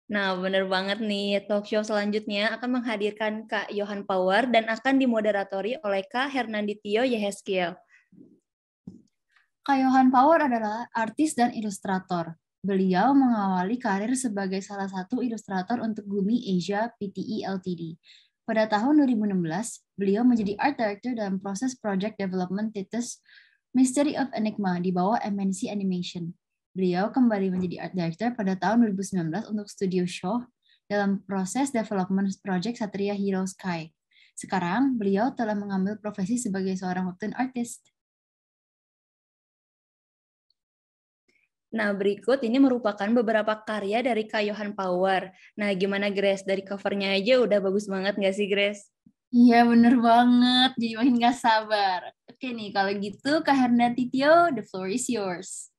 Nah, bener banget nih. Talk show selanjutnya akan menghadirkan Kak Johan Power dan akan dimoderatori oleh Kak Hernanditio Yehezkiel. Kak Johan Power adalah artis dan ilustrator. Beliau mengawali karir sebagai salah satu ilustrator untuk Gumi Asia Pte Ltd. Pada tahun 2016, beliau menjadi art director dalam proses project development Titus Mystery of Enigma di bawah MNC Animation. Beliau kembali menjadi art director pada tahun 2019 untuk Studio Show dalam proses development project Satria Hero Sky. Sekarang, beliau telah mengambil profesi sebagai seorang webtoon artist. Nah, berikut ini merupakan beberapa karya dari Kak Johan Power. Nah, gimana Grace? Dari covernya aja udah bagus banget nggak sih, Grace? Iya, bener banget. Jadi makin gak sabar. Oke nih, kalau gitu Kak Hernanditio, the floor is yours.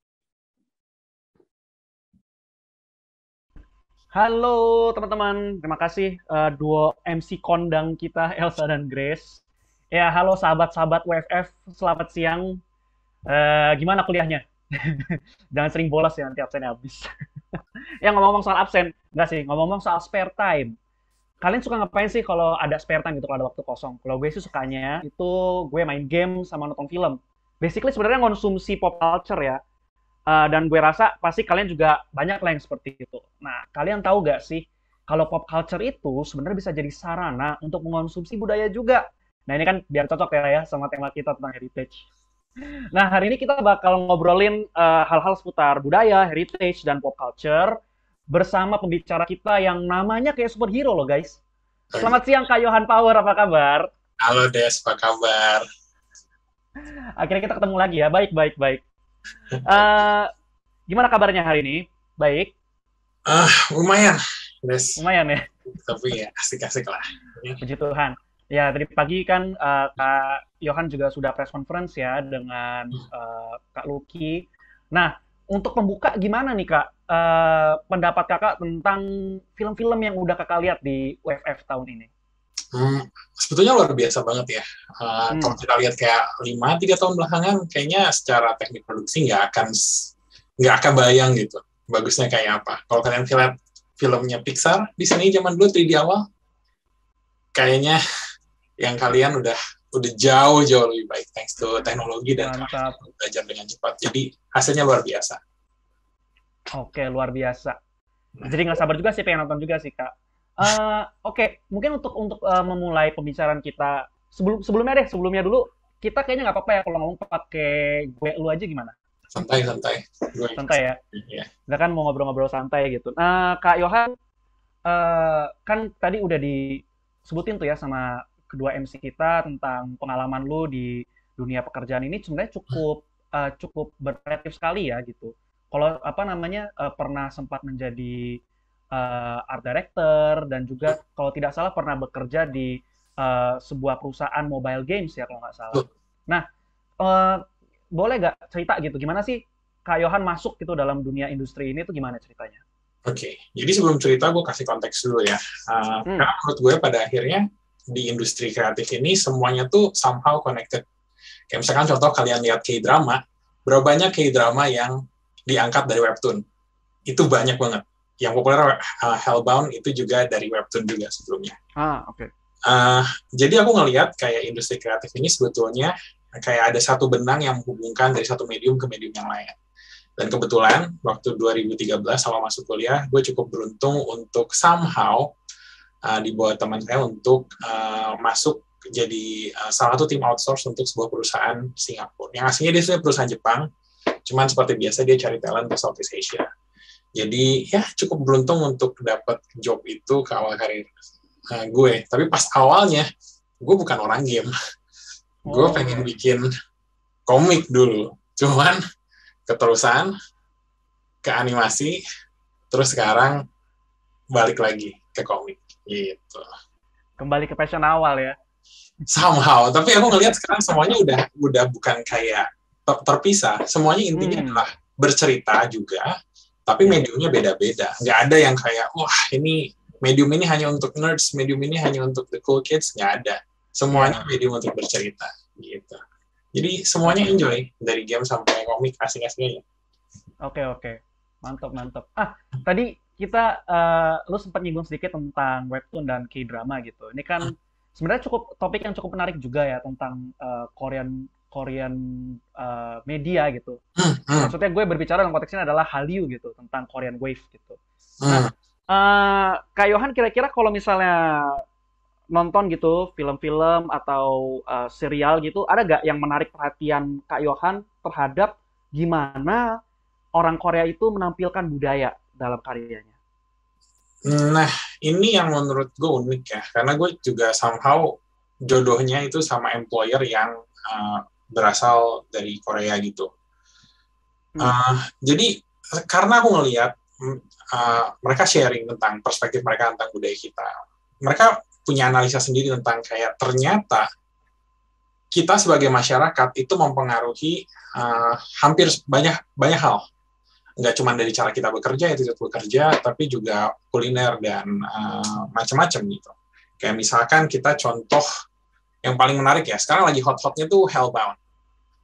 Halo teman-teman, terima kasih duo MC kondang kita Elsa dan Grace. Ya, halo sahabat-sahabat WFF, selamat siang. Gimana kuliahnya? Jangan sering bolos ya, nanti absennya habis. Ya ngomong-ngomong soal absen, enggak sih, ngomong-ngomong soal spare time. Kalian suka ngapain sih kalau ada spare time gitu, kalau ada waktu kosong? Kalau gue sih sukanya itu gue main game sama nonton film. Basically sebenarnya konsumsi pop culture ya. Dan gue rasa pasti kalian juga banyak lah yang seperti itu. Nah, kalian tahu gak sih kalau pop culture itu sebenarnya bisa jadi sarana untuk mengonsumsi budaya juga. Nah, ini kan biar cocok ya sama tema kita tentang heritage. Nah, hari ini kita bakal ngobrolin hal-hal seputar budaya, heritage, dan pop culture bersama pembicara kita yang namanya kayak superhero loh, guys. Selamat siang, Kak Johan Power. Apa kabar? Halo Des, apa kabar? Akhirnya kita ketemu lagi ya. Baik, baik, baik. Gimana kabarnya hari ini? Baik? Lumayan, Des. Lumayan ya? Tapi ya, asik-asik lah. Puji Tuhan. Ya, tadi pagi kan Kak Johan juga sudah press conference ya dengan Kak Lucky. Nah, untuk pembuka gimana nih Kak? Pendapat Kakak tentang film-film yang udah Kakak lihat di WFF tahun ini? Sebetulnya luar biasa banget ya. Kalau kita lihat kayak 3 tahun belakangan, kayaknya secara teknik produksi nggak akan bayang gitu. Bagusnya kayak apa. Kalau kalian lihat filmnya Pixar, di sini zaman dulu 3D awal, kayaknya yang kalian udah jauh lebih baik thanks to teknologi dan belajar dengan cepat. Jadi hasilnya luar biasa. Oke, luar biasa. Jadi nggak sabar juga sih pengen nonton juga sih Kak. Oke, mungkin untuk memulai pembicaraan kita sebelumnya dulu kita kayaknya nggak apa-apa ya kalau ngomong pakai gue lu aja gimana? Santai. Santai ya. Iya. Kita kan mau ngobrol-ngobrol santai gitu. Kak Johan kan tadi udah disebutin tuh ya sama kedua MC kita tentang pengalaman lu di dunia pekerjaan ini sebenarnya cukup berkreatif sekali ya gitu. Kalau pernah sempat menjadi art director dan juga kalau tidak salah pernah bekerja di sebuah perusahaan mobile games ya kalau nggak salah. Nah, boleh nggak cerita gitu gimana sih Kak Johan masuk gitu dalam dunia industri ini tuh gimana ceritanya? Oke, jadi sebelum cerita gue kasih konteks dulu ya. Karena menurut gue pada akhirnya di industri kreatif ini semuanya tuh somehow connected. Kayak misalkan contoh kalian lihat K-drama, berapa banyak K-drama yang diangkat dari webtoon? Itu banyak banget. Yang populer Hellbound itu juga dari webtoon juga sebelumnya. Oke. Jadi aku ngelihat kayak industri kreatif ini sebetulnya kayak ada satu benang yang menghubungkan dari satu medium ke medium yang lain. Dan kebetulan waktu 2013 awal masuk kuliah, gue cukup beruntung untuk somehow di bawah teman saya untuk masuk jadi salah satu tim outsource untuk sebuah perusahaan Singapura. Yang aslinya dia sebenarnya perusahaan Jepang, cuman seperti biasa dia cari talent ke Southeast Asia. Jadi ya cukup beruntung untuk dapat job itu ke awal karir gue. Tapi pas awalnya gue bukan orang game. Gue pengen bikin komik dulu. Cuman keterusan ke animasi, terus sekarang balik lagi ke komik gitu. Kembali ke passion awal ya. Somehow, tapi aku ngelihat sekarang semuanya udah bukan kayak terpisah. Semuanya intinya adalah bercerita juga, tapi mediumnya beda-beda. Nggak ada yang kayak, wah ini medium ini hanya untuk nerds, medium ini hanya untuk the cool kids. Nggak ada. Semuanya medium untuk bercerita gitu. Jadi semuanya enjoy dari game sampai komik asing-asingnya. Oke. Mantap. Tadi kita lu sempat nyinggung sedikit tentang webtoon dan K-drama gitu. Ini kan sebenarnya topik yang cukup menarik juga ya tentang Korean Korean media gitu. Maksudnya gue berbicara dalam konteks ini adalah Hallyu gitu, tentang Korean Wave gitu. Nah, Kak Yohan kira-kira kalau misalnya nonton gitu film-film atau serial gitu, ada gak yang menarik perhatian Kak Yohan terhadap gimana orang Korea itu menampilkan budaya dalam karyanya? Nah, ini yang menurut gue unik ya, karena gue juga somehow jodohnya itu sama employer yang berasal dari Korea gitu. Jadi karena aku ngelihat mereka sharing tentang perspektif mereka tentang budaya kita, mereka punya analisa sendiri tentang kayak ternyata kita sebagai masyarakat itu mempengaruhi hampir banyak hal. Nggak cuma dari cara kita bekerja, attitude bekerja, tapi juga kuliner dan macam-macam gitu. Kayak misalkan kita contoh yang paling menarik ya, sekarang lagi hot-hotnya tuh Hellbound,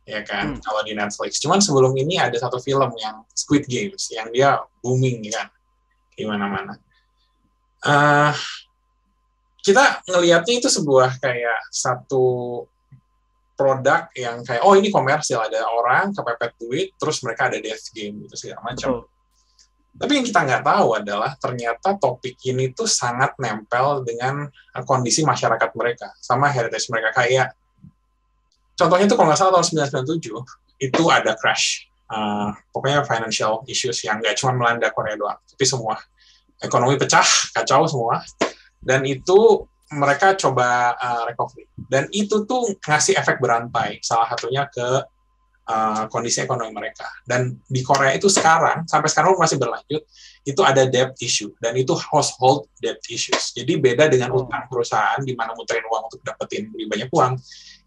ya kan, kalau di Netflix. Cuman sebelum ini ada satu film yang Squid Games, yang dia booming kan, di mana-mana. Kita ngelihatnya itu sebuah kayak satu produk yang kayak, oh ini komersil, ada orang kepepet duit, terus mereka ada death game gitu segala macam. Tapi yang kita nggak tahu adalah ternyata topik ini tuh sangat nempel dengan kondisi masyarakat mereka, sama heritage mereka. Kayak contohnya tuh kalau nggak salah tahun 1997 itu ada crash, pokoknya financial issues yang nggak cuma melanda Korea doang, tapi semua ekonomi pecah, kacau semua, dan itu mereka coba recovery. Dan itu tuh ngasih efek berantai, salah satunya ke kondisi ekonomi mereka. Dan di Korea itu sekarang, sampai sekarang masih berlanjut, itu ada debt issue. Dan itu household debt issues. Jadi beda dengan utang perusahaan, di mana muterin uang untuk dapetin lebih banyak uang.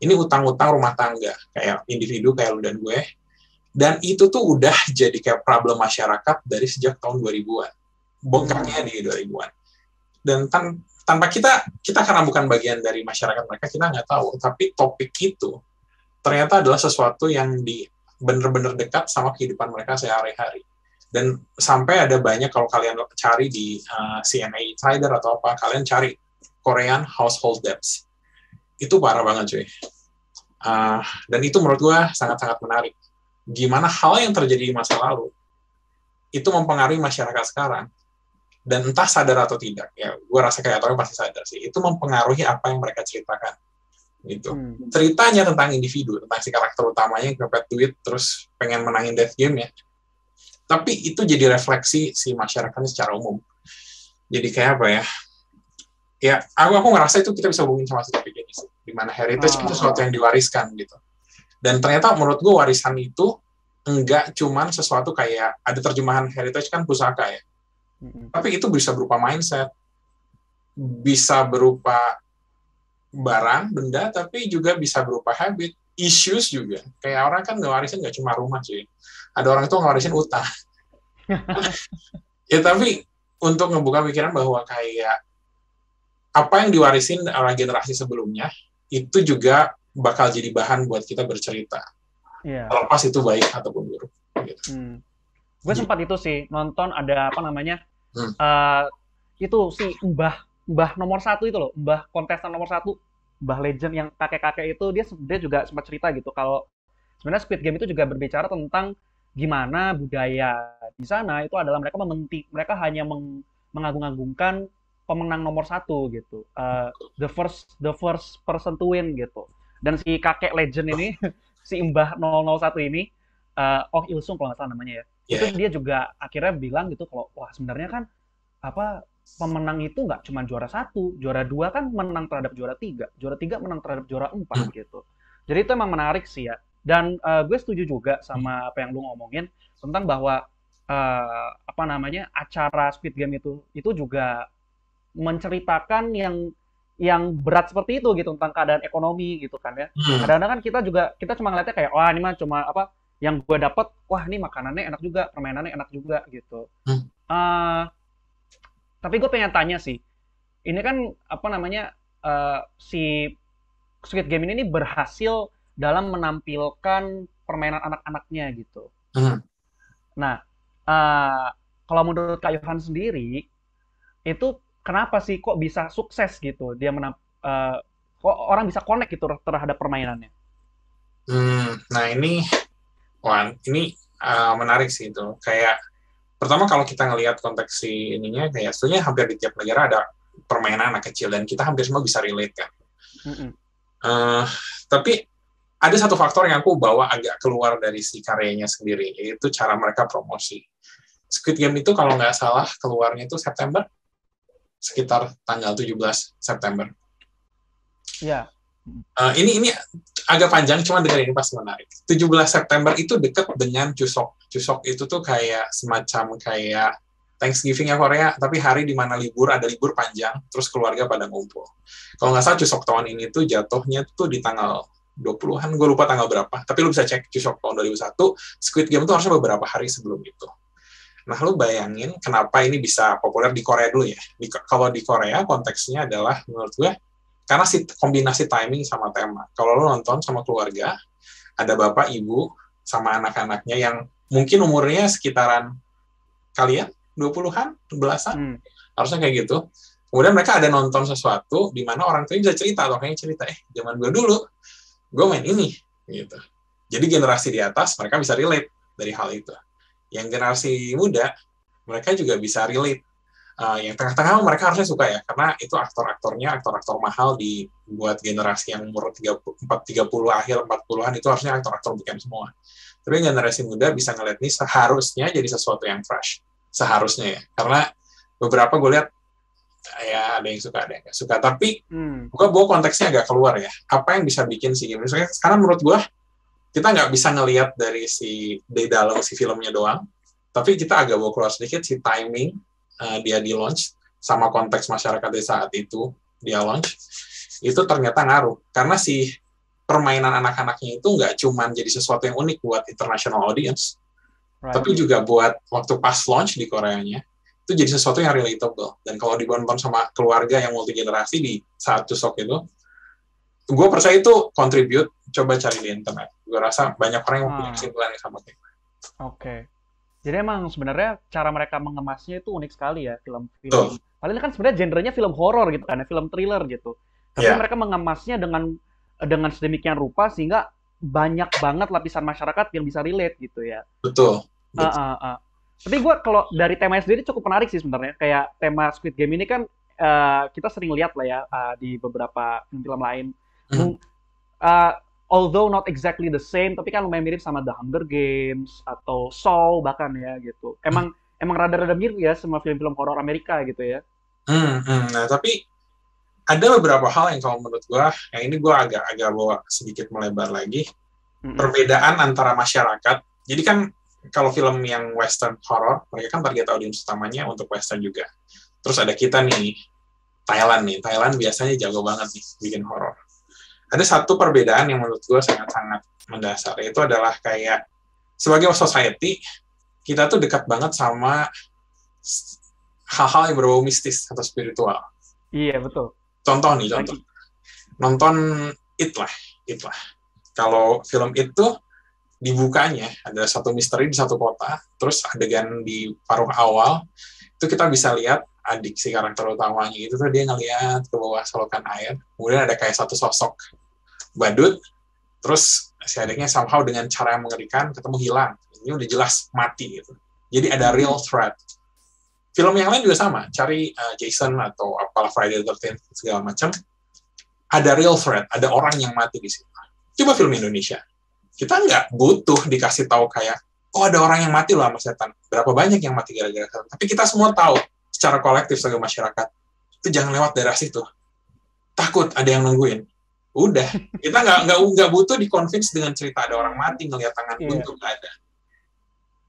Ini utang-utang rumah tangga, kayak individu, kayak lu dan gue. Dan itu tuh udah jadi kayak problem masyarakat dari sejak tahun 2000-an. Bongkarnya di 2000-an. Dan tanpa kita karena bukan bagian dari masyarakat mereka, kita nggak tahu. Tapi topik itu ternyata adalah sesuatu yang bener-bener dekat sama kehidupan mereka sehari-hari. Dan sampai ada banyak, kalau kalian cari di CNA Insider atau apa, kalian cari Korean household debts. Itu parah banget cuy. Dan itu menurut gue sangat-sangat menarik. Gimana hal yang terjadi di masa lalu itu mempengaruhi masyarakat sekarang. Dan entah sadar atau tidak, ya gue rasa kreatornya pasti sadar sih, itu mempengaruhi apa yang mereka ceritakan. Gitu. Ceritanya tentang individu, tentang si karakter utamanya yang kepepet duit, terus pengen menangin death game ya. Tapi itu jadi refleksi si masyarakatnya secara umum. Jadi kayak apa ya? Ya, aku ngerasa itu kita bisa hubungin sama topik ini sih. Dimana heritage itu sesuatu yang diwariskan gitu. Dan ternyata menurut gue warisan itu enggak cuman sesuatu kayak, ada terjemahan heritage kan pusaka ya. Tapi itu bisa berupa mindset, bisa berupa barang, benda, tapi juga bisa berupa habit, issues juga. Kayak orang kan ngewarisin nggak cuma rumah sih. Ada orang itu ngewarisin utang. Ya tapi untuk ngebuka pikiran bahwa kayak apa yang diwarisin oleh generasi sebelumnya, itu juga bakal jadi bahan buat kita bercerita. Terlepas itu baik ataupun buruk. Gitu. Gue sempat itu sih nonton ada apa namanya itu si Mbah nomor 1 itu loh, Mbah kontestan nomor 1, Mbah Legend yang kakek-kakek itu, dia juga sempat cerita gitu kalau sebenarnya Squid Game itu juga berbicara tentang gimana budaya di sana itu adalah mereka hanya mengagung-agungkan pemenang nomor 1 gitu, the first person to win gitu. Dan si kakek legend ini si Mbah 001 ini Oh Il-sung kalau nggak salah namanya ya. Itu dia juga akhirnya bilang gitu kalau wah sebenarnya kan apa pemenang itu nggak cuma juara 1, juara 2 kan menang terhadap juara 3 menang terhadap juara 4 gitu. Jadi itu emang menarik sih ya. Dan gue setuju juga sama apa yang lu ngomongin tentang bahwa apa namanya acara Squid Game itu juga menceritakan yang berat seperti itu gitu tentang keadaan ekonomi gitu kan ya. Kadang-kadang kan kita cuma ngeliatnya kayak wah ini mah cuma apa yang gue dapat, wah ini makanannya enak juga, permainannya enak juga gitu. Tapi gue pengen tanya sih, ini kan apa namanya si Squid Game ini berhasil dalam menampilkan permainan anak-anaknya gitu. Nah, kalau menurut Kak Yohan sendiri, itu kenapa sih kok bisa sukses gitu? Kok orang bisa connect gitu terhadap permainannya? Nah ini menarik sih itu. Kayak pertama kalau kita ngelihat konteks si ininya, kayak sebenarnya hampir di tiap negara ada permainan anak kecil dan kita hampir semua bisa relate kan. Tapi ada satu faktor yang aku bawa agak keluar dari si karyanya sendiri, yaitu cara mereka promosi. Squid Game itu kalau nggak salah keluarnya itu September, sekitar tanggal 17 September. Ya. Ini agak panjang, cuma dengar ini pasti menarik. 17 September itu dekat dengan Chuseok. Chuseok itu tuh kayak semacam kayak Thanksgiving ya Korea, tapi hari di mana ada libur panjang, terus keluarga pada ngumpul. Kalau nggak salah Chuseok tahun ini tuh jatuhnya tuh di tanggal 20-an, gue lupa tanggal berapa, tapi lu bisa cek Chuseok tahun 2001, Squid Game tuh harusnya beberapa hari sebelum itu. Nah, lu bayangin kenapa ini bisa populer di Korea dulu ya. Kalau di Korea konteksnya adalah menurut gue karena kombinasi timing sama tema. Kalau lo nonton sama keluarga, ada bapak, ibu, sama anak-anaknya yang mungkin umurnya sekitaran kalian, 20-an, belasan, harusnya kayak gitu. Kemudian mereka ada nonton sesuatu, di mana orang tuanya bisa cerita, atau kayaknya cerita, zaman gue dulu, gue main ini, gitu. Jadi generasi di atas, mereka bisa relate dari hal itu. Yang generasi muda, mereka juga bisa relate. Yang tengah-tengah mereka harusnya suka ya, karena itu aktor-aktornya, aktor-aktor mahal dibuat generasi yang umur 30 akhir 40-an, itu harusnya aktor-aktor bukan semua. Tapi generasi muda bisa ngeliat ini seharusnya jadi sesuatu yang fresh. Seharusnya ya. Karena beberapa gue lihat, ya ada yang suka, ada yang nggak suka. Tapi gue bawa konteksnya agak keluar ya. Apa yang bisa bikin si game? Misalnya, sekarang menurut gue, kita nggak bisa ngelihat dari dalam si filmnya doang, tapi kita agak bawa keluar sedikit si timing, dia di launch sama konteks masyarakat di saat itu dia launch itu ternyata ngaruh karena si permainan anak-anaknya itu nggak cuma jadi sesuatu yang unik buat international audience, tapi juga buat waktu pas launch di Koreanya itu jadi sesuatu yang relatable. Dan kalau ditonton sama keluarga yang multi generasi di saat Chuseok itu, gue percaya itu contribute. Coba cari di internet, gue rasa banyak orang yang punya kesimpulan yang sama kayak. Oke. Jadi emang sebenarnya cara mereka mengemasnya itu unik sekali ya, film. Padahal kan sebenarnya genrenya film horor gitu kan, film thriller gitu. Tapi mereka mengemasnya dengan sedemikian rupa sehingga banyak banget lapisan masyarakat yang bisa relate gitu ya. Betul. Tapi gue kalau dari temanya sendiri cukup menarik sih sebenarnya. Kayak tema Squid Game ini kan kita sering lihat lah ya di beberapa film lain. Although not exactly the same, tapi kan lumayan mirip sama The Hunger Games atau Saw bahkan ya gitu. Emang rada-rada mirip ya sama film-film horor Amerika gitu ya. Nah, tapi ada beberapa hal yang kalau menurut gue, yang ini gue agak bawa sedikit melebar lagi. Perbedaan antara masyarakat. Jadi kan kalau film yang Western horror, mereka kan target audiens utamanya untuk Western juga. Terus ada kita nih, Thailand nih. Thailand biasanya jago banget nih bikin horror. Ada satu perbedaan yang menurut gue sangat-sangat mendasar, yaitu adalah kayak sebagai society, kita tuh dekat banget sama hal-hal yang berbau mistis atau spiritual. Iya, betul. Contoh. Nonton It lah. Kalau film itu dibukanya, ada satu misteri di satu kota, terus adegan di paruh awal, itu kita bisa lihat adik si karakter utamanya itu tuh dia ngeliat ke bawah solokan air, kemudian ada kayak satu sosok badut, terus si adiknya somehow dengan cara yang mengerikan ketemu hilang, ini udah jelas mati gitu. Jadi ada real threat. Film yang lain juga sama, cari Jason atau apalah Friday the 13th segala macam, ada real threat, ada orang yang mati di situ. Coba film Indonesia, kita nggak butuh dikasih tahu kayak, oh ada orang yang mati loh sama setan, berapa banyak yang mati gara-gara setan, tapi kita semua tahu secara kolektif sebagai masyarakat, itu jangan lewat daerah situ. Takut ada yang nungguin. Udah, kita nggak butuh di-convince dengan cerita ada orang mati, ngelihat tangan buntu, nggak ada.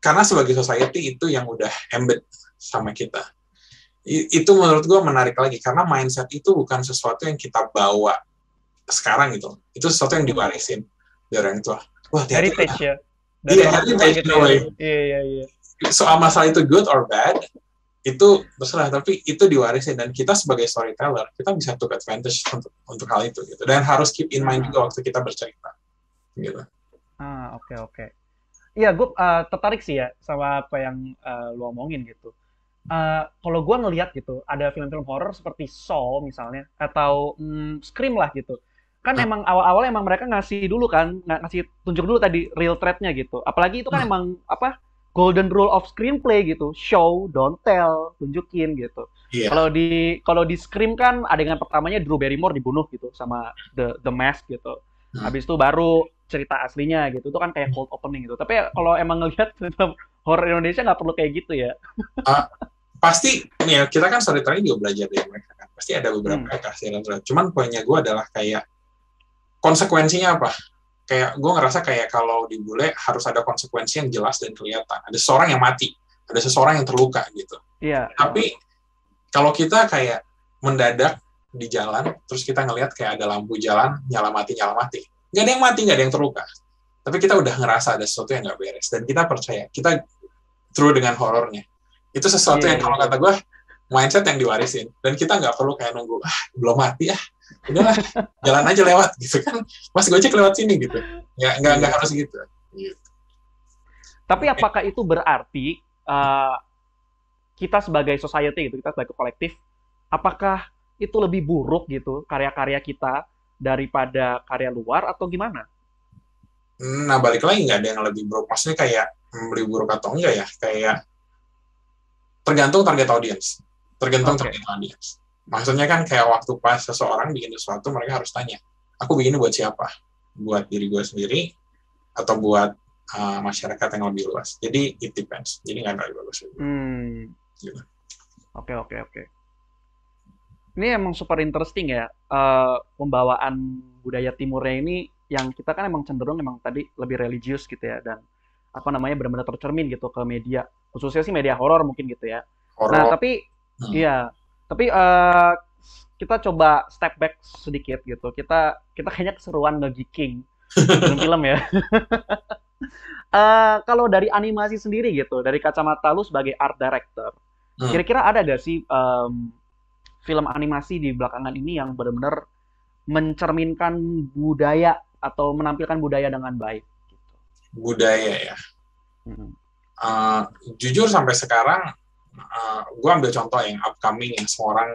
Karena sebagai society itu yang udah embed sama kita. Itu menurut gue menarik lagi, karena mindset itu bukan sesuatu yang kita bawa sekarang gitu. Itu sesuatu yang diwarisin dari orang tua. Wah, heritage ya. Iya, heritage. Iya. Soal masalah itu good or bad, itu terserah, tapi itu diwarisin, dan kita sebagai storyteller kita bisa take advantage untuk hal itu gitu, dan harus keep in mind juga waktu kita bercerita gitu. Oke. Iya, gue tertarik sih ya sama apa yang lu omongin gitu. Kalau gue ngelihat gitu, ada film-film horor seperti Saw misalnya, atau Scream lah gitu. Kan Hmm, emang awal-awal emang mereka ngasih dulu kan, ngasih tunjuk dulu tadi real threat-nya gitu. Apalagi itu kan hmm, emang apa golden rule of screenplay gitu, show, don't tell, tunjukin gitu. iya. Kalau di Scream kan adegan pertamanya Drew Barrymore dibunuh gitu sama the Mask gitu. Hmm. Habis itu baru cerita aslinya gitu. Itu kan kayak cold opening gitu. Tapi ya, kalau emang ngelihat film horor Indonesia nggak perlu kayak gitu ya. Ah, pasti nih ya, kita kan storytelling juga belajar dari mereka kan. Pasti ada beberapa Hmm. yang kasih real. Cuman poinnya gue adalah kayak konsekuensinya apa? Kayak gue ngerasa kayak kalau di bule harus ada konsekuensi yang jelas dan kelihatan. Ada seseorang yang mati, ada seseorang yang terluka gitu. Iya. Tapi kalau kita kayak mendadak di jalan, terus kita ngelihat kayak ada lampu jalan, nyala mati. Nggak ada yang mati, nggak ada yang terluka. Tapi kita udah ngerasa ada sesuatu yang nggak beres. Dan kita percaya, kita through dengan horornya. Itu sesuatu Iya, yang iya, kalau iya. kata gue, mindset yang diwarisin. Dan kita nggak perlu kayak nunggu, belum mati ya. Udahlah, jalan aja lewat gitu kan. Mas Gojek lewat sini gitu. Nggak Iya. harus gitu. Gitu. Tapi apakah itu berarti kita sebagai society gitu, kita sebagai kolektif, apakah itu lebih buruk gitu karya-karya kita daripada karya luar atau gimana? Nah, balik lagi nggak ada yang lebih buruk. Maksudnya kayak lebih buruk atau enggak ya? Kayak tergantung target audience. Tergantung Oke. target audience. Maksudnya kan kayak waktu pas seseorang bikin sesuatu, mereka harus tanya, aku bikin ini buat siapa? Buat diri gue sendiri atau buat masyarakat yang lebih luas. Jadi it depends. Jadi nggak ada bagus. Hmm. Gitu. Oke, oke, oke. Ini emang super interesting ya, pembawaan budaya timurnya ini yang kita kan emang cenderung emang tadi lebih religius gitu ya, dan apa namanya benar-benar tercermin gitu ke media, khususnya sih media horor mungkin gitu ya. Nah, Horor. tapi Hmm. iya, tapi kita coba step back sedikit gitu. Kita kayaknya keseruan nge-geeking film-film ya. Kalau dari animasi sendiri gitu, dari kacamata lu sebagai art director, Hmm. kira-kira ada gak sih film animasi di belakangan ini yang benar-benar mencerminkan budaya atau menampilkan budaya dengan baik gitu? Budaya ya. Mm. Jujur sampai sekarang, gue ambil contoh yang upcoming yang semua orang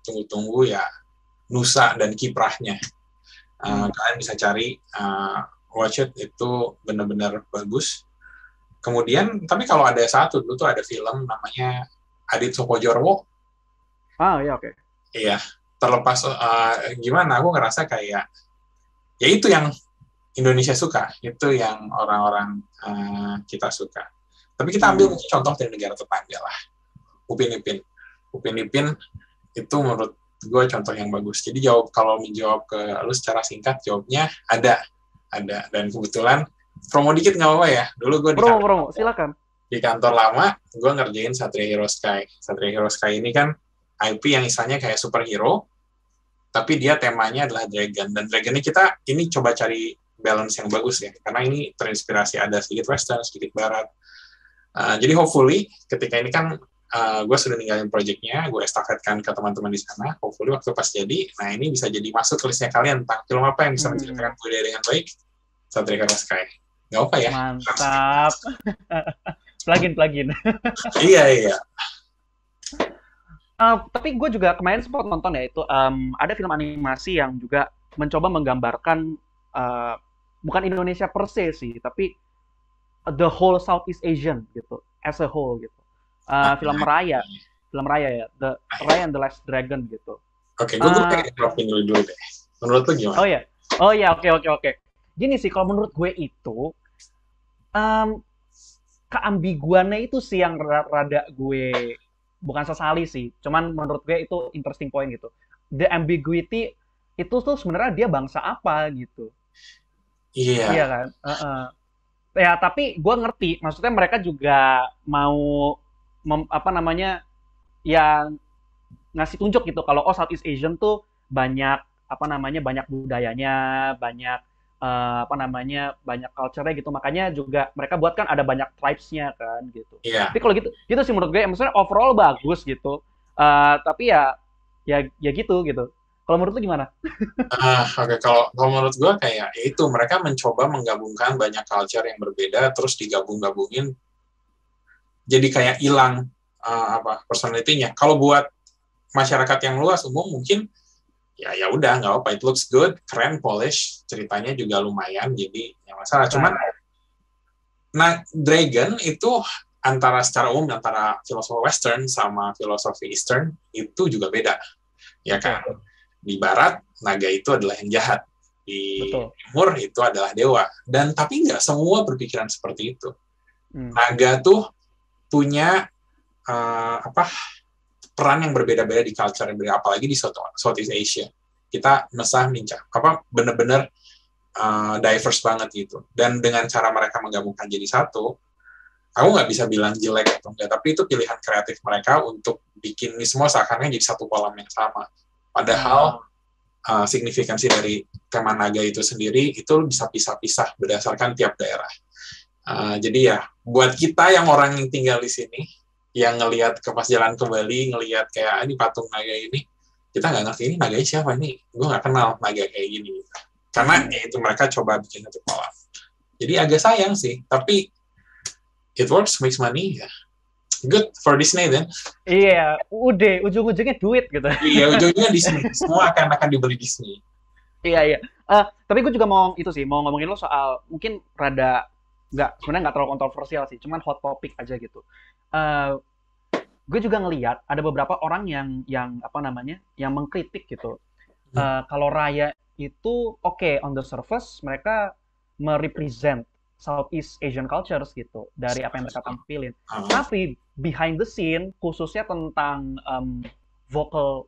tunggu-tunggu ya, Nusa dan Kiprahnya. Kalian bisa cari, watch it, itu benar-benar bagus. Kemudian, tapi kalau ada satu dulu tuh ada film namanya Adit Sopojorwo. Ya oke. Iya, terlepas gimana, aku ngerasa kayak ya itu yang Indonesia suka, itu yang orang-orang kita suka. Tapi kita ambil contoh dari negara tetangga lah, Upin Ipin itu menurut gue contoh yang bagus. Jadi kalau menjawab ke lu secara singkat, jawabnya ada. Dan kebetulan promo dikit nggak apa-apa ya. Dulu gue Promo, silakan. di kantor lama, gue ngerjain Satria Hero Sky. Satria Hero Sky ini kan IP yang istilahnya kayak superhero, tapi dia temanya adalah dragon. Dan dragonnya kita ini coba cari balance yang bagus ya, karena ini terinspirasi ada sedikit western, sedikit barat. Jadi hopefully ketika ini kan gue sudah ninggalin projectnya, gue estafetkan ke teman-teman di sana. Hopefully waktu pas jadi, nah ini bisa jadi masuk ke listnya kalian tentang film apa yang bisa menceritakan budaya dengan baik. Satria Hero Sky. Nggak apa ya? Mantap. Plugin. Iya. Tapi gue juga kemarin sempat nonton ya itu ada film animasi yang juga mencoba menggambarkan bukan Indonesia per se sih, tapi the whole Southeast Asian gitu, as a whole gitu. Film Raya ya, The Raya and the Last Dragon gitu. Oke, gue pengen jawabin dulu deh. Menurut lu gimana? Oh ya, oke. Gini sih, kalau menurut gue itu keambiguannya itu sih yang rada gue bukan sesali sih, cuman menurut gue itu interesting point gitu. The ambiguity itu tuh sebenarnya dia bangsa apa gitu. Iya. Iya kan? Ya tapi gue ngerti, maksudnya mereka juga mau yang ngasih tunjuk gitu kalau Southeast Asian tuh banyak banyak budayanya, banyak banyak culture-nya gitu, makanya juga mereka buat kan ada banyak tribes-nya kan gitu. Iya. Tapi kalau gitu sih menurut gue, maksudnya overall bagus gitu. Tapi ya gitu. Kalau menurut lu gimana? Oke. Kalau menurut gue kayak ya itu mereka mencoba menggabungkan banyak culture yang berbeda terus digabung-gabungin jadi kayak hilang personality-nya. Kalau buat masyarakat yang luas umum mungkin ya udah nggak apa, it looks good, keren, polish, ceritanya juga lumayan, jadi yang masalah. Cuman nah Dragon itu secara umum antara filosofi Western sama filosofi Eastern itu juga beda, ya kan? Di Barat naga itu adalah yang jahat, di Timur itu adalah dewa, dan tapi nggak semua berpikiran seperti itu. Naga tuh punya peran yang berbeda-beda di culture yang berbeda, apalagi di Southeast Asia. Kita bener-bener diverse banget gitu. Dan dengan cara mereka menggabungkan jadi satu, aku nggak bisa bilang jelek atau enggak, tapi itu pilihan kreatif mereka untuk bikin ini semua seakan-akan jadi satu kolam yang sama. Padahal signifikansi dari tema naga itu sendiri itu bisa pisah-pisah berdasarkan tiap daerah. Jadi ya, buat kita yang orang yang tinggal di sini, yang ngelihat pas jalan ke Bali, ngelihat kayak ini patung naga ini, kita nggak ngerti ini naganya siapa nih, gue nggak kenal naga kayak gini. Karena itu mereka coba bikin satu kolam. Jadi agak sayang sih, tapi it works, makes money, ya. Good for Disney then. Iya, udah ujung-ujungnya duit gitu. Iya, ujungnya Disney. Semua akan dibeli Disney. Iya. Tapi gue juga mau ngomongin lo soal mungkin sebenarnya nggak terlalu kontroversial sih, cuman hot topic aja gitu. Gue juga ngelihat ada beberapa orang yang mengkritik gitu. Kalau Raya itu on the surface mereka merepresent Southeast Asian cultures gitu dari apa yang mereka tampilin. Tapi behind the scene khususnya tentang vocal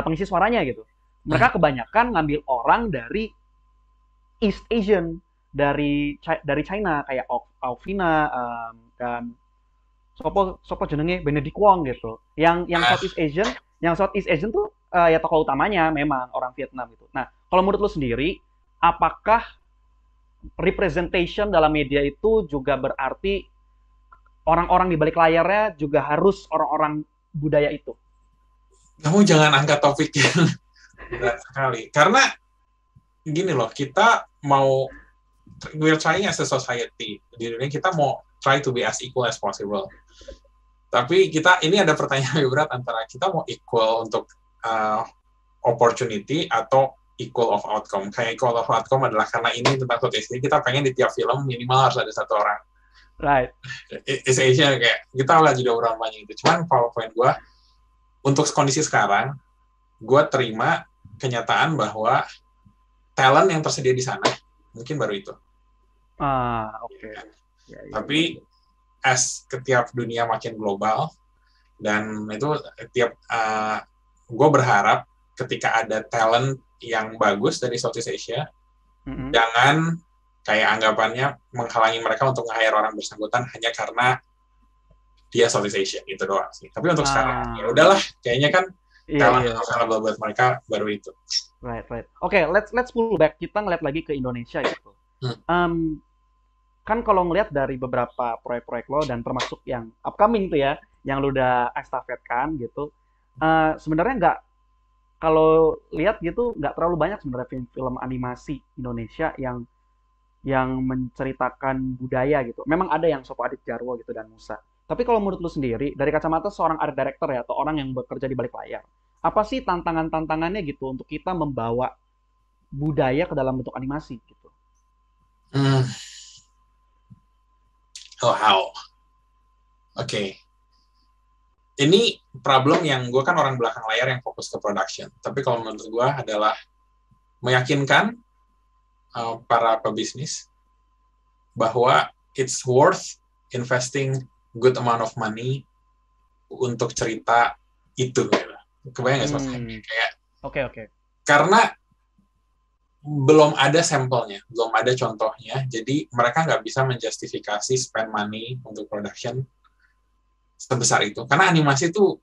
pengisi suaranya gitu. Mereka kebanyakan ngambil orang dari East Asian, dari China kayak Alvina dan sopo jenenge Benedict Wong gitu. Yang Southeast Asian tuh ya tokoh utamanya memang orang Vietnam gitu. Nah, kalau menurut lu sendiri, apakah representation dalam media itu juga berarti orang-orang di balik layarnya juga harus orang-orang budaya itu? Kamu jangan angkat topik yang berat sekali. Karena gini loh, kita we're trying as a society. Di dunia kita mau try to be as equal as possible. Tapi ini ada pertanyaan yang berat antara kita mau equal untuk opportunity atau equal of outcome. Kayak equal of outcome adalah karena ini tentang Southeast Asia, kita pengen di tiap film minimal harus ada satu orang. Right. East Asia kayak kita lah juga orang banyak itu. Cuman poin gue untuk kondisi sekarang, gue terima kenyataan bahwa talent yang tersedia di sana mungkin baru itu. Oke. Ya. Tapi setiap dunia makin global dan itu gue berharap ketika ada talent yang bagus dari Southeast Asia, jangan kayak anggapannya menghalangi mereka untuk nge-hire orang bersangkutan hanya karena dia Southeast Asia, gitu doang sih. Tapi untuk sekarang, ya udahlah, kayaknya kan talent available buat mereka baru itu. Right. Oke, let's pull back. Kita ngeliat lagi ke Indonesia gitu. Kan kalau ngeliat dari beberapa proyek-proyek lo dan termasuk yang upcoming tuh ya, yang lo udah estafetkan gitu, sebenarnya kalau lihat gitu nggak terlalu banyak sebenarnya film animasi Indonesia yang menceritakan budaya gitu. Memang ada yang Sopo Adit Jarwo gitu dan Musa. Tapi kalau menurut lu sendiri dari kacamata seorang art director ya atau orang yang bekerja di balik layar, apa sih tantangannya gitu untuk kita membawa budaya ke dalam bentuk animasi gitu? Oke. Ini problem yang gue kan orang belakang layar yang fokus ke production. Tapi kalau menurut gue adalah meyakinkan para pebisnis bahwa it's worth investing good amount of money untuk cerita itu. Kebayang nggak sih? Kayak. Oke. Karena belum ada sampelnya, belum ada contohnya. Jadi mereka nggak bisa menjustifikasi spend money untuk production sebesar itu. Karena animasi itu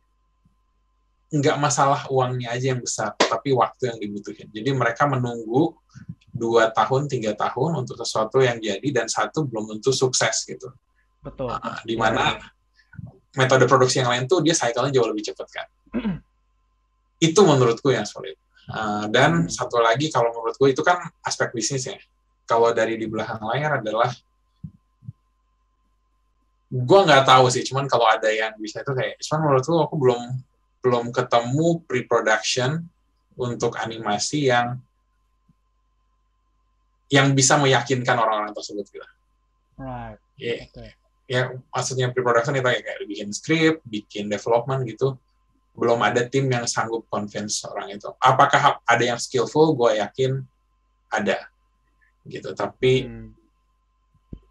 nggak masalah uangnya aja yang besar, tapi waktu yang dibutuhin. Jadi mereka menunggu 2 tahun, 3 tahun untuk sesuatu yang jadi, dan satu belum tentu sukses gitu. Betul. Di mana metode produksi yang lain tuh dia cycle-nya jauh lebih cepat kan. Itu menurutku yang sulit. Dan satu lagi kalau menurutku itu kan aspek bisnis ya. Kalau dari di belakang layar adalah gue nggak tahu sih, cuman kalau ada yang bisa itu kayak, cuman menurutku aku belum ketemu pre-production untuk animasi yang bisa meyakinkan orang-orang tersebut gitu. Right. Yeah. Okay. Ya maksudnya pre-production itu kayak bikin script, bikin development gitu. Belum ada tim yang sanggup convince orang itu. Apakah ada yang skillful? Gue yakin ada gitu. Tapi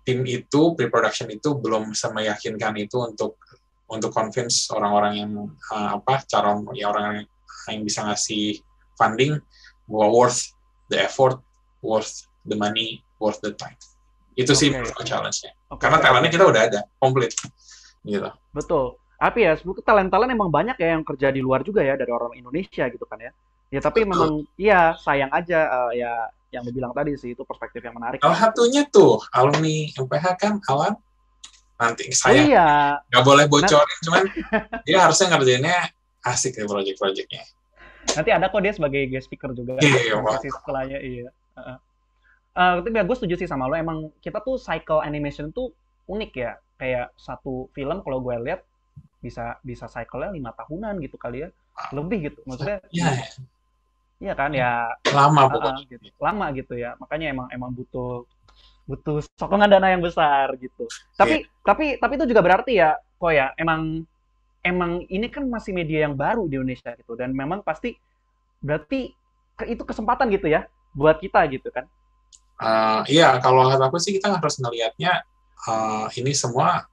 tim itu, pre-production itu belum meyakinkan itu untuk convince orang-orang yang orang yang bisa ngasih funding bahwa worth the effort, worth the money, worth the time. Itu sih challenge-nya. Karena talentnya kita udah ada, komplit. Gitu. Betul. Tapi ya, sebetulnya talent emang banyak ya yang kerja di luar juga ya, dari orang Indonesia gitu kan ya. Ya tapi memang, iya sayang aja ya yang lu bilang tadi sih, itu perspektif yang menarik. Salah satunya tuh, alumni MPH kan, Alan. Nanti saya nggak boleh bocorin, cuman dia harusnya ngerjainnya asik ya project-projectnya. Nanti ada kok dia sebagai guest speaker juga. Iya, setelahnya, iya. Tapi ya gue setuju sih sama lo, emang kita tuh cycle animation tuh unik ya. Kayak satu film kalau gue lihat bisa cycle-nya 5 tahunan gitu kali ya. Lebih gitu. Maksudnya iya kan ya lama pokoknya. Gitu. Lama gitu ya. Makanya emang butuh sokongan dana yang besar gitu. Tapi itu juga berarti ya kok ya emang ini kan masih media yang baru di Indonesia gitu, dan memang pasti berarti itu kesempatan gitu ya buat kita gitu kan. Iya, kalau kata aku sih kita harus ngelihatnya ini semua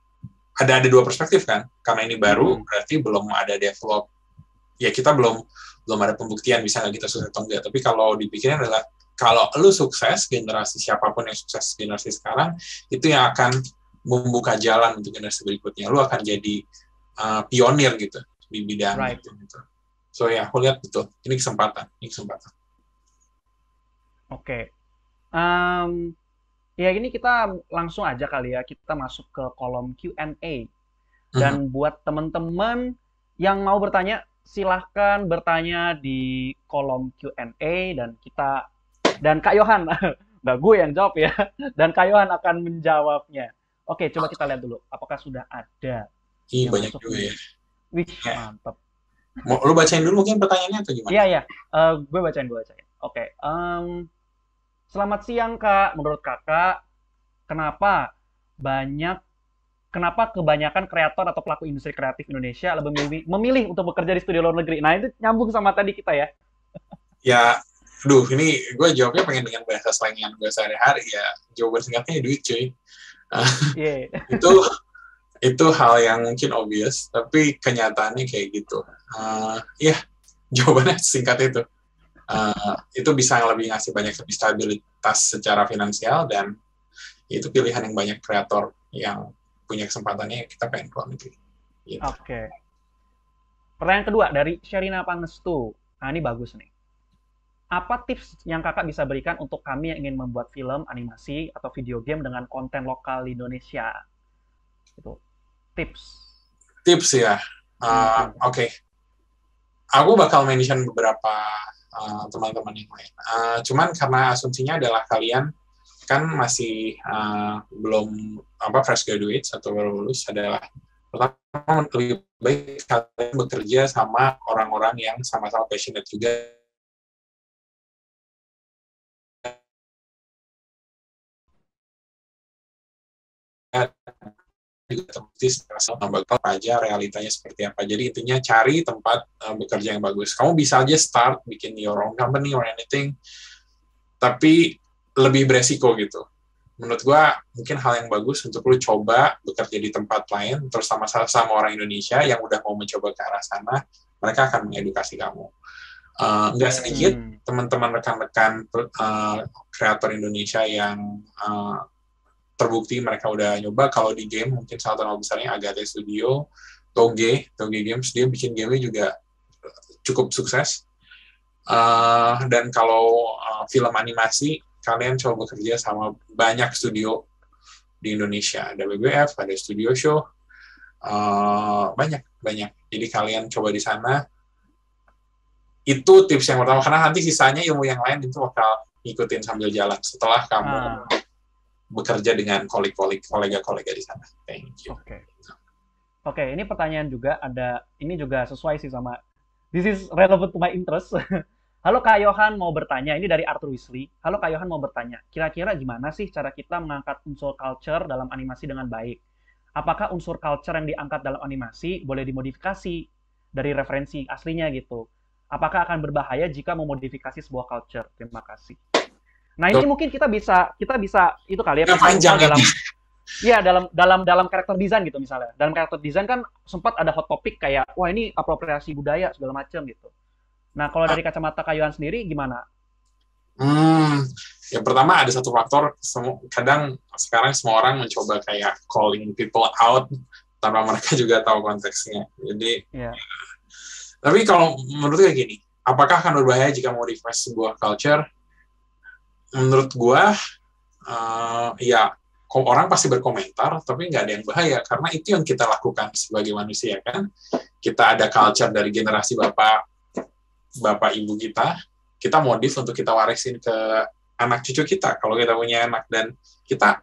ada 2 perspektif kan. Karena ini baru berarti belum ada develop. Ya kita belum ada pembuktian bisa nggak kita sukses atau enggak. Tapi kalau dipikirin adalah kalau lu sukses, generasi siapapun yang sukses generasi sekarang, itu yang akan membuka jalan untuk generasi berikutnya. Lu akan jadi pionir gitu di bidang itu. Gitu. So ya, aku lihat betul. Ini kesempatan. Oke. Ya ini kita langsung aja kali ya, kita masuk ke kolom Q&A. Dan buat teman-teman yang mau bertanya, silahkan bertanya di kolom Q&A dan Kak Yohan, nggak gue yang jawab ya, dan Kak Yohan akan menjawabnya. Oke, coba kita lihat dulu, apakah sudah ada. Banyak juga ya. Wih, mantap. Mau lu bacain dulu mungkin pertanyaannya atau gimana? Iya. Gue bacain. Oke. Selamat siang, Kak. Menurut Kakak, kenapa kebanyakan kreator atau pelaku industri kreatif Indonesia lebih memilih untuk bekerja di studio luar negeri? Nah, itu nyambung sama tadi kita ya. Ya, ini gue jawabnya pengen dengan bahasa slangian gue sehari-hari ya. Jawaban singkatnya duit, cuy. Itu hal yang mungkin obvious, tapi kenyataannya kayak gitu. Jawabannya singkat itu. Itu bisa lebih ngasih banyak stabilitas secara finansial, dan itu pilihan yang banyak kreator yang punya kesempatannya kita pengen keluar negeri. Gitu. Oke. Pertanyaan kedua dari Sherina Pangestu. Nah, ini bagus nih. Apa tips yang kakak bisa berikan untuk kami yang ingin membuat film, animasi, atau video game dengan konten lokal di Indonesia? Itu tips ya. Oke. Aku bakal mention beberapa teman-teman yang lain. Cuman karena asumsinya adalah kalian kan masih belum fresh graduates atau baru lulus, adalah pertama lebih baik kalian bekerja sama orang-orang yang sama-sama passionate juga. Juga terbukti bakal aja realitanya seperti apa. Jadi intinya cari tempat bekerja yang bagus. Kamu bisa aja start bikin your own company or anything, tapi lebih beresiko gitu. Menurut gua mungkin hal yang bagus untuk lu coba bekerja di tempat lain terus sama orang Indonesia yang udah mau mencoba ke arah sana. Mereka akan mengedukasi kamu. Nggak sedikit teman-teman rekan-rekan kreator Indonesia yang terbukti mereka udah nyoba. Kalau di game mungkin salah satu besarnya Agate Studio, Toge Games, dia bikin game juga cukup sukses. Dan kalau film animasi, kalian coba bekerja sama banyak studio di Indonesia. Ada WWF, ada Studio Show, banyak. Jadi kalian coba di sana, Itu tips yang pertama, karena nanti sisanya ilmu yang lain itu bakal ngikutin sambil jalan setelah kamu bekerja dengan kolega-kolega di sana. Thank you. Oke, ini pertanyaan juga ada, ini juga sesuai sih sama, this is relevant to my interest. Halo Kak Yohan mau bertanya, ini dari Arthur Weasley. Halo Kak Yohan mau bertanya, kira-kira gimana sih cara kita mengangkat unsur culture dalam animasi dengan baik? Apakah unsur culture yang diangkat dalam animasi boleh dimodifikasi dari referensi aslinya gitu? Apakah akan berbahaya jika memodifikasi sebuah culture? Terima kasih. Nah ini mungkin kita bisa itu kali ya. Panjang dalam karakter desain gitu misalnya. Dalam karakter desain kan sempat ada hot topic kayak wah ini apropriasi budaya segala macam gitu. Nah kalau dari kacamata Kak Yohan sendiri gimana? Yang pertama ada satu faktor, kadang sekarang semua orang mencoba kayak calling people out tanpa mereka juga tahu konteksnya. Jadi tapi kalau menurut gue gini, apakah akan berbahaya jika modifikasi sebuah culture? Menurut gue, ya orang pasti berkomentar, tapi nggak ada yang bahaya, karena itu yang kita lakukan sebagai manusia, kan? Kita ada culture dari generasi bapak ibu kita modif untuk kita warisin ke anak cucu kita, kalau kita punya anak, dan kita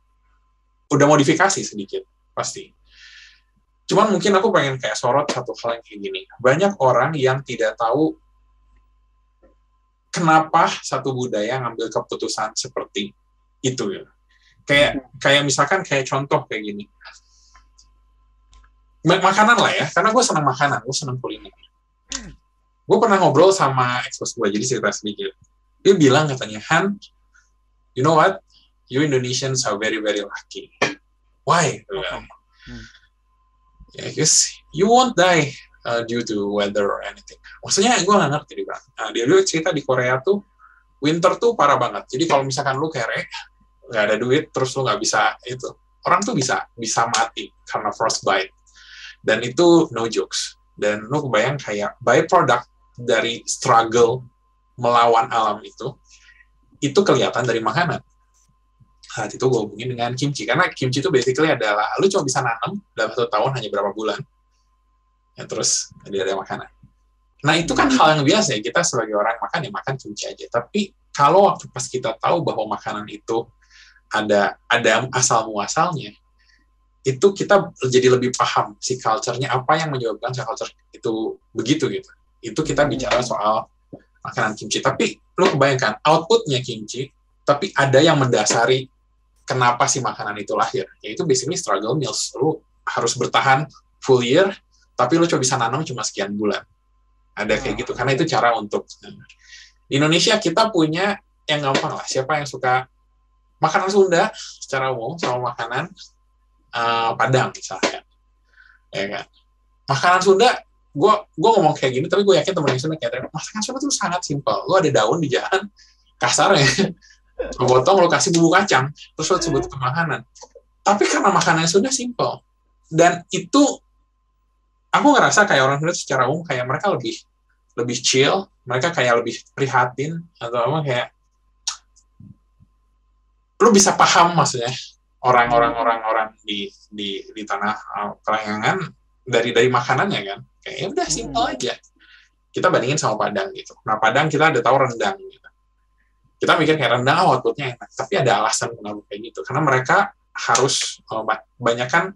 udah modifikasi sedikit, pasti. Cuman mungkin aku pengen kayak sorot satu hal yang kayak gini. Banyak orang yang tidak tahu kenapa satu budaya ngambil keputusan seperti itu. Ya. Kayak misalkan kayak contoh kayak gini. Makanan lah ya, karena gue senang makanan, gue senang kuliner. Gue pernah ngobrol sama ekspos gue, jadi cerita sedikit. Dia bilang katanya, Han, you know what? You Indonesians are very, very lucky. Why? Yeah, because you won't die due to weather or anything. Maksudnya gue nggak ngerti dia. Dia dulu cerita di Korea tuh winter tuh parah banget. Jadi kalau misalkan lu kere, nggak ada duit, terus lu nggak bisa itu, orang tuh bisa mati karena frostbite. Dan itu no jokes. Dan lu kebayang kayak byproduct dari struggle melawan alam itu kelihatan dari makanan. Saat itu gue hubungin dengan kimchi, karena kimchi itu basically adalah lu cuma bisa nanam dalam 1 tahun hanya berapa bulan, ya terus ada makanan. Nah itu kan hal yang biasa ya, kita sebagai orang makan ya makan kimchi aja. Tapi kalau waktu pas kita tahu bahwa makanan itu ada asal muasalnya, itu kita jadi lebih paham si culture-nya, apa yang menyebabkan si culture itu begitu gitu. Itu kita bicara soal makanan kimchi. Tapi lu kebayangkan output-nya kimchi, tapi ada yang mendasari kenapa si makanan itu lahir, yaitu basically struggle meals. Lu harus bertahan full year, tapi lu cuma bisa nanam cuma sekian bulan. Ada kayak gitu, karena itu cara untuk... Di Indonesia kita punya yang gampang lah, siapa yang suka makanan Sunda secara umum sama makanan Padang misalnya. Ya kan? Makanan Sunda, gue ngomong kayak gini, tapi gue yakin temen yang Sunda kayak, masakan Sunda itu sangat simpel. Lu ada daun di jalan, kasar ya, potong, lo kasih bumbu kacang, terus lo sebut ke makanan. Tapi karena makanannya sudah simple, dan itu aku ngerasa kayak orang Sunda secara umum kayak mereka lebih chill, mereka kayak lebih prihatin atau apa, kayak lo bisa paham maksudnya orang di tanah Parahyangan dari makanannya kan, kayak udah simple aja. Kita bandingin sama Padang gitu. Nah Padang kita ada tahu rendang gitu. Kita mikir kayak rendang outputnya enak, tapi ada alasan kenapa kayak gitu. Karena mereka harus banyakkan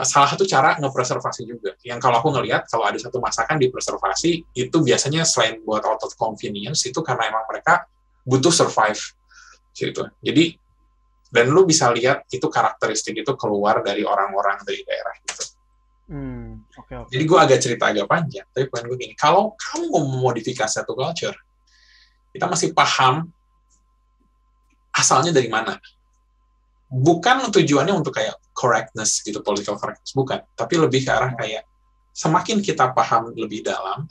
salah satu cara ngepreservasi juga. Yang kalau aku ngelihat, kalau ada satu masakan dipreservasi, itu biasanya selain buat out of convenience, itu karena emang mereka butuh survive. Gitu. Jadi, dan lu bisa lihat itu karakteristik itu keluar dari orang-orang dari daerah gitu. Okay. Jadi gue agak cerita agak panjang, tapi poin gue gini, kalau kamu mau memodifikasi satu culture, kita masih paham asalnya dari mana. Bukan tujuannya untuk kayak correctness gitu, political correctness, bukan. Tapi lebih ke arah kayak semakin kita paham lebih dalam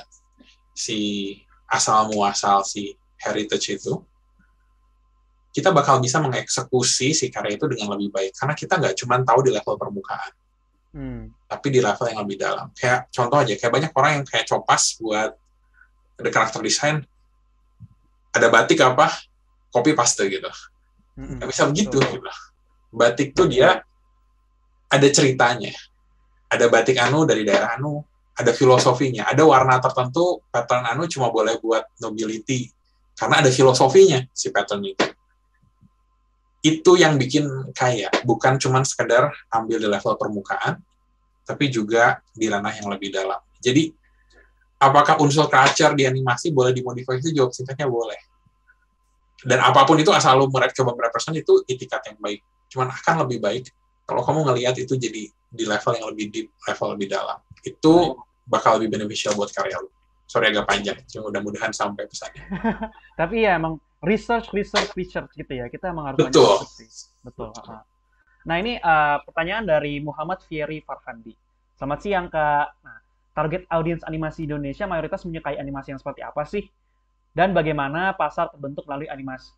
si asal muasal si heritage itu, kita bakal bisa mengeksekusi si karya itu dengan lebih baik. Karena kita nggak cuma tahu di level permukaan, tapi di level yang lebih dalam. Kayak contoh aja, kayak banyak orang yang kayak copas buat ada karakter desain, ada batik apa, copy paste gitu. Nggak bisa begitu. Gitu. Batik tuh dia ada ceritanya. Ada batik anu dari daerah anu, ada filosofinya. Ada warna tertentu, pattern anu cuma boleh buat nobility. Karena ada filosofinya si pattern itu. Itu yang bikin kaya. Bukan cuma sekedar ambil di level permukaan, tapi juga di ranah yang lebih dalam. Jadi, apakah unsur culture di animasi boleh dimodifikasi? Jawab singkatnya boleh. Dan apapun itu, asal lu coba merepresent itu itikat yang baik. Cuman akan lebih baik kalau kamu ngelihat itu jadi di level yang lebih deep, level lebih dalam. Itu bakal lebih beneficial buat karya lu. Sorry agak panjang, cuma mudah-mudahan sampai pesannya. Tapi ya emang research gitu ya. Kita emang harus Betul. banyak research sih. Betul. Nah ini pertanyaan dari Muhammad Fieri Farhandi. Selamat siang Kak. Nah, target audiens animasi Indonesia mayoritas menyukai animasi yang seperti apa sih? Dan bagaimana pasar terbentuk melalui animasi?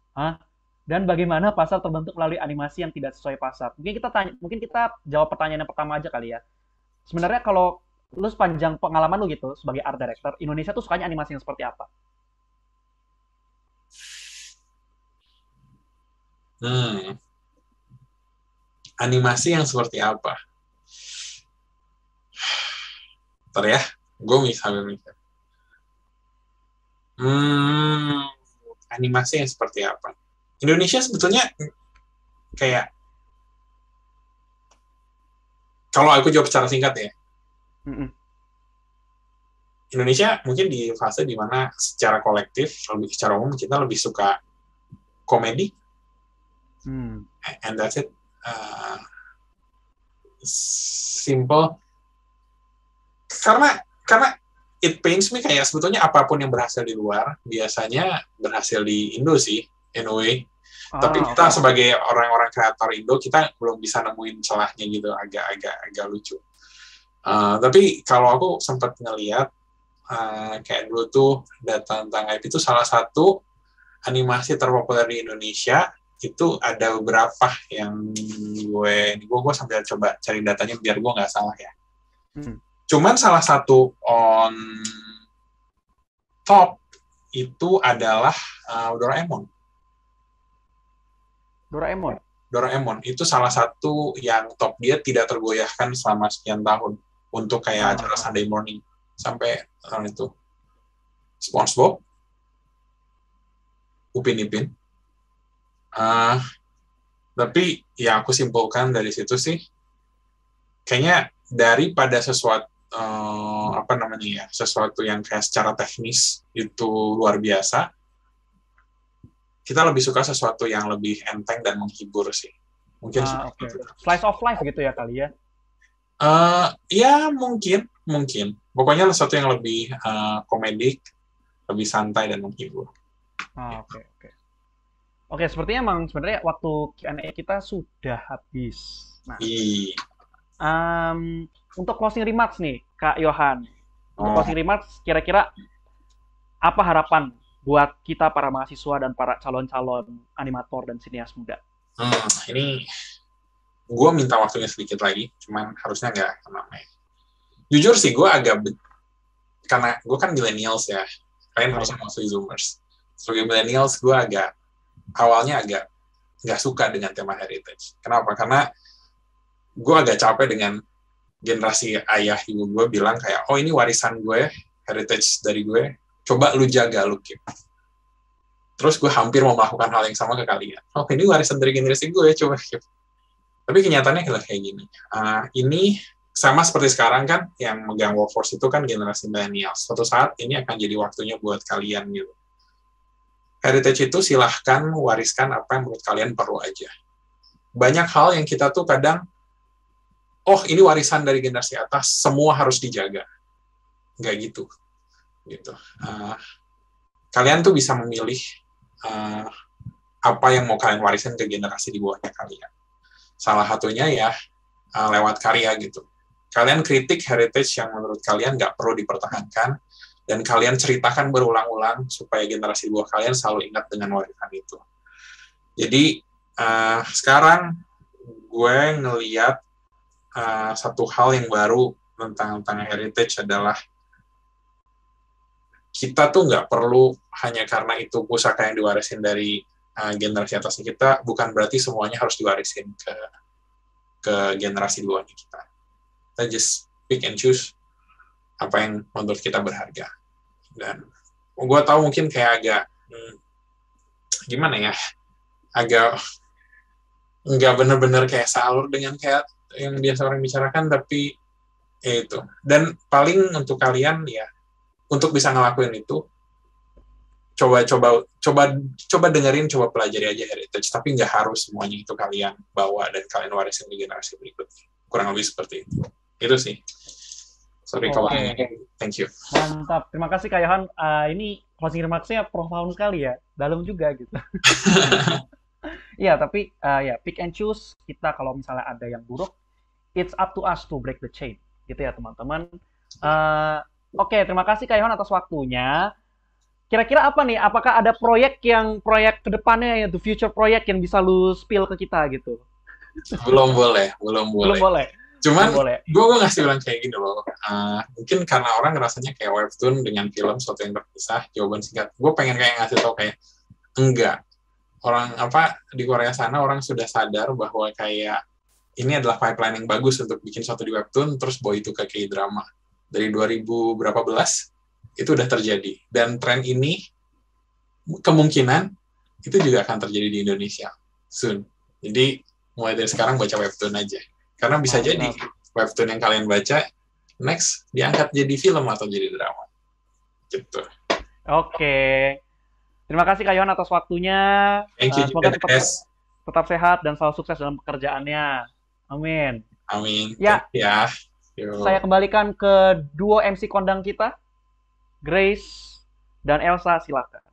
Dan bagaimana pasar terbentuk melalui animasi yang tidak sesuai pasar? Mungkin kita jawab pertanyaan yang pertama aja kali ya. Sebenarnya kalau lu sepanjang pengalaman lu gitu sebagai art director, Indonesia tuh sukanya animasi yang seperti apa? Animasi yang seperti apa? Ntar ya, gue sambil mikir. Animasi yang seperti apa? Indonesia sebetulnya kayak, kalau aku jawab secara singkat ya, Indonesia mungkin di fase dimana secara kolektif, secara umum kita lebih suka komedi, and that's it. Simple. Karena it pains me kayak sebetulnya apapun yang berhasil di luar biasanya berhasil di Indo sih, in a way. Tapi kita sebagai orang-orang kreator Indo, kita belum bisa nemuin celahnya gitu, agak lucu. Tapi kalau aku sempat ngeliat, kayak dulu tuh data tentang IP itu salah satu animasi terpopuler di Indonesia, itu ada beberapa yang gue sambil coba cari datanya biar gue nggak salah ya. Cuman salah satu on top itu adalah Doraemon. Doraemon itu salah satu yang top, dia tidak tergoyahkan selama sekian tahun untuk kayak acara Sunday Morning sampai tahun itu. SpongeBob, Upin Ipin. Tapi yang aku simpulkan dari situ sih, kayaknya daripada sesuatu sesuatu yang kayak secara teknis itu luar biasa, kita lebih suka sesuatu yang lebih enteng dan menghibur sih. Mungkin itu. Slice of life gitu ya kali ya? Ya mungkin. Pokoknya sesuatu yang lebih komedik, lebih santai dan menghibur. Oke, sepertinya emang sebenarnya waktu Q&A kita sudah habis. Nah, untuk closing remarks nih, Kak Yohan. Untuk closing remarks, kira-kira apa harapan buat kita para mahasiswa dan para calon-calon animator dan sinias muda? Ini gue minta waktunya sedikit lagi, cuman harusnya nggak lama. Jujur sih, gue karena gue kan millennials ya, kalian harusnya masuk Zoomers. Sebagai millennials, gue awalnya agak nggak suka dengan tema heritage. Kenapa? Karena gue agak capek dengan generasi ayah ibu gue bilang kayak, oh ini warisan gue, heritage dari gue, coba lu jaga, lu keep. Terus gue hampir mau melakukan hal yang sama ke kalian. Oh ini warisan dari generasi gue, coba keep. Tapi kenyataannya kayak gini. Ini sama seperti sekarang kan, yang megang workforce itu kan generasi millennials. Suatu saat ini akan jadi waktunya buat kalian gitu. Heritage itu silahkan wariskan apa yang menurut kalian perlu aja. Banyak hal yang kita tuh kadang, oh ini warisan dari generasi atas, semua harus dijaga. Nggak gitu. Kalian tuh bisa memilih apa yang mau kalian warisin ke generasi di bawahnya kalian. Salah satunya ya lewat karya gitu. Kalian kritik heritage yang menurut kalian nggak perlu dipertahankan, dan kalian ceritakan berulang-ulang supaya generasi di bawah kalian selalu ingat dengan warisan itu. Jadi sekarang gue ngeliat satu hal yang baru tentang heritage adalah kita tuh nggak perlu hanya karena itu pusaka yang diwarisin dari generasi atasnya kita, bukan berarti semuanya harus diwarisin ke generasi di bawahnya kita. Kita just pick and choose apa yang menurut kita berharga. Dan gue tahu mungkin kayak agak gimana ya, agak nggak bener-bener kayak salur dengan kayak yang biasa orang bicarakan, tapi ya itu. Dan paling untuk kalian ya, untuk bisa ngelakuin itu, coba dengerin, coba pelajari aja heritage, tapi nggak harus semuanya itu kalian bawa dan kalian warisin di generasi berikutnya. Kurang lebih seperti itu. Itu sih. Sorry kalau thank you. Mantap. Terima kasih Kak Yohan. Ini closing remarks-nya profound sekali ya. Dalam juga gitu. Iya, tapi ya pick and choose. Kita kalau misalnya ada yang buruk, it's up to us to break the chain. Gitu ya teman-teman. Oke, terima kasih Kak Yohan atas waktunya. Kira-kira apa nih? Apakah ada proyek kedepannya ya, the future project yang bisa lu spill ke kita gitu? Belum boleh. Cuman gue ngasih bilang kayak gini loh. Mungkin karena orang ngerasanya kayak webtoon dengan film suatu yang terpisah, jawaban singkat. Gue pengen kayak ngasih tau kayak enggak. Orang di Korea sana orang sudah sadar bahwa kayak ini adalah pipeline yang bagus untuk bikin suatu di webtoon terus bawa itu ke K-drama. Dari 2000 berapa belas itu udah terjadi, dan tren ini kemungkinan itu juga akan terjadi di Indonesia soon. Jadi mulai dari sekarang baca webtoon aja. Karena bisa jadi webtoon yang kalian baca next diangkat jadi film atau jadi drama. Gitu. Oke. Terima kasih Kak Yohan atas waktunya. Thank you semoga juga, tetap sehat dan selalu sukses dalam pekerjaannya. Amin. Ya. Saya kembalikan ke duo MC kondang kita, Grace dan Elsa, silakan.